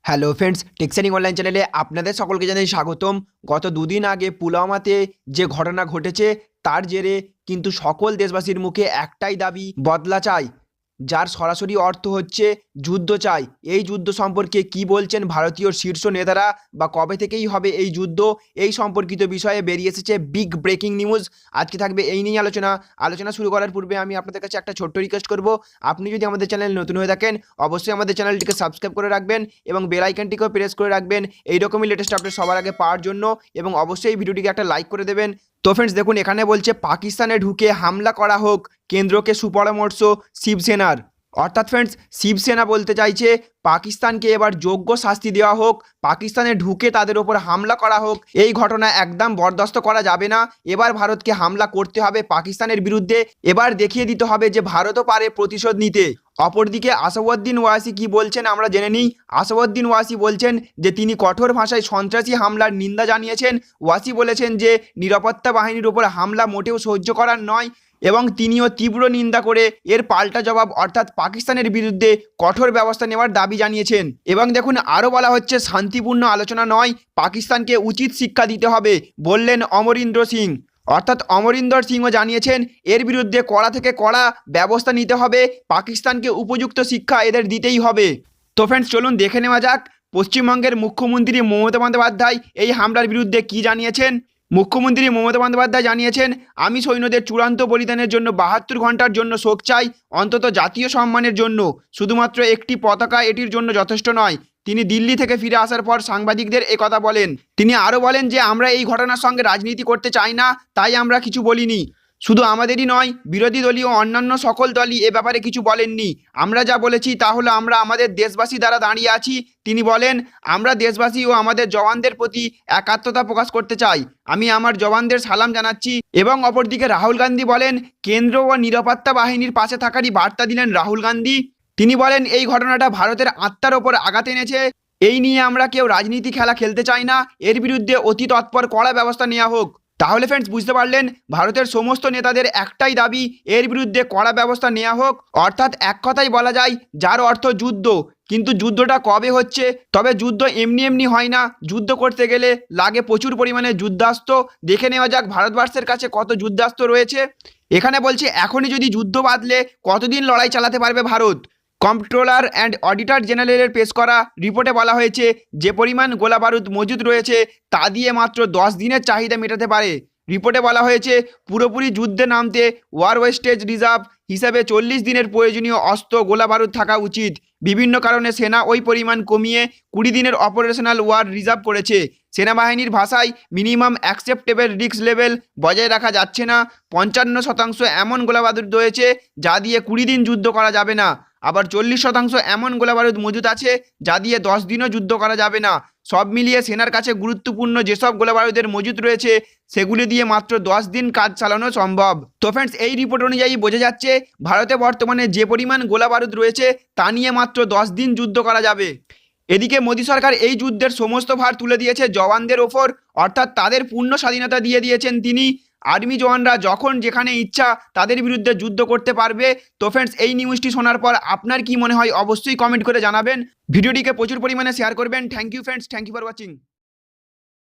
Hello friends, টেকসেনিং online চ্যানেলে আপনাদের সকলকে জানাই স্বাগতম। গত দুদিন আগে পুলওয়ামাতে যে ঘটনা ঘটেছে তার জেরে কিন্তু সকল দেশবাসীর মুখে একটাই দাবি, বদলা চাই, যার সরাসরি অর্থ হচ্ছে যুদ্ধ চাই। এই যুদ্ধ সম্পর্কে কি বলছেন ভারতীয় শীর্ষ নেতারা, বা কবে থেকেই হবে এই যুদ্ধ, এই সম্পর্কিত বিষয়ে বেরিয়ে এসেছে বিগ ব্রেকিং নিউজ। আজকে থাকবে এই নিয়ে আলোচনা শুরু করার পূর্বে আমি আপনাদের কাছে একটা ছোট্ট রিকোয়েস্ট করব, আপনি যদি আমাদের চ্যানেল নতুন হয়ে থাকেন অবশ্যই আমাদের চ্যানেলটিকে সাবস্ক্রাইব করে রাখবেন এবং বেল আইকনটিকেও প্রেস করে রাখবেন এইরকমই লেটেস্ট আপডেট সবার আগে পাওয়ার জন্য, এবং অবশ্যই এই ভিডিওটিকে একটা লাইক করে দেবেন। তো ফ্রেন্ডস দেখুন, এখানে বলছে পাকিস্তানে ঢুকে হামলা করা হোক, কেন্দ্রকে সুপরামর্শ শিবসেনার। অর্থাৎ ফ্রেন্ডস, শিবসেনা বলতে চাইছে পাকিস্তানকে এবার যোগ্য শাস্তি দেওয়া হোক, পাকিস্তানে ঢুকে তাদের ওপর হামলা করা হোক। এই ঘটনা একদম বরদাস্ত করা যাবে না। এবার ভারতকে হামলা করতে হবে পাকিস্তানের বিরুদ্ধে, এবার দেখিয়ে দিতে হবে যে ভারতও পারে প্রতিশোধ নিতে। অপরদিকে আসাদউদ্দিন ওয়াসি কি বলছেন আমরা জেনে নিই। আসাদউদ্দিন ওয়াসি বলছেন যে তিনি কঠোর ভাষায় সন্ত্রাসী হামলার নিন্দা জানিয়েছেন। ওয়াসি বলেছেন যে নিরাপত্তা বাহিনীর উপর হামলা মোটেও সহ্য করার নয়, এবং তিনিও তীব্র নিন্দা করে এর পাল্টা জবাব অর্থাৎ পাকিস্তানের বিরুদ্ধে কঠোর ব্যবস্থা নেওয়ার দাবি জানিয়েছেন। এবং দেখুন, আরও বলা হচ্ছে শান্তিপূর্ণ আলোচনা নয়, পাকিস্তানকে উচিত শিক্ষা দিতে হবে বললেন অমরিন্দর সিং। অর্থাৎ অমরিন্দর সিংও জানিয়েছেন এর বিরুদ্ধে কড়া থেকে কড়া ব্যবস্থা নিতে হবে, পাকিস্তানকে উপযুক্ত শিক্ষা এদের দিতেই হবে। তো ফ্রেন্ডস চলুন দেখে নেওয়া যাক পশ্চিমবঙ্গের মুখ্যমন্ত্রী মমতা বন্দ্যোপাধ্যায় এই হামলার বিরুদ্ধে কি জানিয়েছেন। মুখ্যমন্ত্রী মমতা বন্দ্যোপাধ্যায় জানিয়েছেন, আমি সৈন্যদের চূড়ান্ত বলিদানের জন্য 72 ঘন্টার জন্য শোক চাই, অন্তত জাতীয় সম্মানের জন্য। শুধুমাত্র একটি পতাকা এটির জন্য যথেষ্ট নয়। তিনি দিল্লি থেকে ফিরে আসার পর সাংবাদিকদের একথা বলেন। তিনি আরও বলেন যে আমরা এই ঘটনার সঙ্গে রাজনীতি করতে চাই না, তাই আমরা কিছু বলিনি। শুধু আমাদেরই নয়, বিরোধী দলীয় অন্যান্য সকল দলই এ ব্যাপারে কিছু বলেননি। আমরা যা বলেছি তা হলো আমরা আমাদের দেশবাসী দ্বারা দাঁড়িয়ে আছি। তিনি বলেন, আমরা দেশবাসী ও আমাদের জওয়ানদের প্রতি একাত্মতা প্রকাশ করতে চাই। আমি আমার জওয়ানদের সালাম জানাচ্ছি। এবং অপরদিকে রাহুল গান্ধী বলেন, কেন্দ্র ও নিরাপত্তা বাহিনীর পাশে থাকারই বার্তা দিলেন রাহুল গান্ধী। তিনি বলেন, এই ঘটনাটা ভারতের আত্মার ওপর আঘাত এনেছে। এই নিয়ে আমরা কেউ রাজনীতি খেলা খেলতে চাই না। এর বিরুদ্ধে অতি তৎপর কড়া ব্যবস্থা নেওয়া হোক। তাহলে ফ্রেন্ডস বুঝতে পারলেন, ভারতের সমস্ত নেতাদের একটাই দাবি, এর বিরুদ্ধে কড়া ব্যবস্থা নেওয়া হোক। অর্থাৎ এক কথাই বলা যায়, যার অর্থ যুদ্ধ। কিন্তু যুদ্ধটা কবে হচ্ছে? তবে যুদ্ধ এমনি এমনি হয় না, যুদ্ধ করতে গেলে লাগে প্রচুর পরিমাণে যুদ্ধাস্ত্র। দেখে নেওয়া যাক ভারতবর্ষের কাছে কত যুদ্ধাস্ত্র রয়েছে। এখানে বলছে এখনই যদি যুদ্ধ বাঁধলে কতদিন লড়াই চালাতে পারবে ভারত। কম্পট্রোলার অ্যান্ড অডিটর জেনারেলের পেশ করা রিপোর্টে বলা হয়েছে, যে পরিমাণ গোলাবারুদ মজুদ রয়েছে তা দিয়ে মাত্র 10 দিনের চাহিদা মেটাতে পারে। রিপোর্টে বলা হয়েছে পুরোপুরি যুদ্ধে নামতে ওয়ার ওয়েস্টেজ রিজার্ভ হিসাবে 40 দিনের প্রয়োজনীয় অস্ত্র গোলাবারুদ থাকা উচিত। বিভিন্ন কারণে সেনা ওই পরিমাণ কমিয়ে 20 দিনের অপারেশনাল ওয়ার রিজার্ভ করেছে। সেনাবাহিনীর ভাষায় মিনিমাম অ্যাকসেপ্টেবল রিস্ক লেভেল বজায় রাখা যাচ্ছে না। 55% এমন গোলাবারুদ রয়েছে যা দিয়ে 20 দিন যুদ্ধ করা যাবে না। আবার 40% এমন গোলাবারুদ মজুদ আছে যা দিয়ে 10 দিনও যুদ্ধ করা যাবে না। সব মিলিয়ে সেনার কাছে গুরুত্বপূর্ণ যেসব গোলাবারুদের মজুদ রয়েছে সেগুলি দিয়ে মাত্র 10 দিন কাজ চালানো সম্ভব। তো ফ্রেন্ডস, এই রিপোর্ট অনুযায়ী বোঝা যাচ্ছে ভারতে বর্তমানে যে পরিমাণ গোলাবারুদ রয়েছে তা নিয়ে মাত্র 10 দিন যুদ্ধ করা যাবে। এদিকে মোদী সরকার এই যুদ্ধের সমস্ত ভার তুলে দিয়েছে জওয়ানদের ওপর, অর্থাৎ তাদের পূর্ণ স্বাধীনতা দিয়ে দিয়েছেন তিনি। আর্মি জওয়ানরা যখন যেখানে ইচ্ছা তাদের বিরুদ্ধে যুদ্ধ করতে পারবে। তো ফ্রেন্ডস, এই নিউজটি শোনার পর আপনার কি মনে হয় অবশ্যই কমেন্ট করে জানাবেন। ভিডিওটিকে প্রচুর পরিমাণে শেয়ার করবেন। Thank you friends, thank you for watching.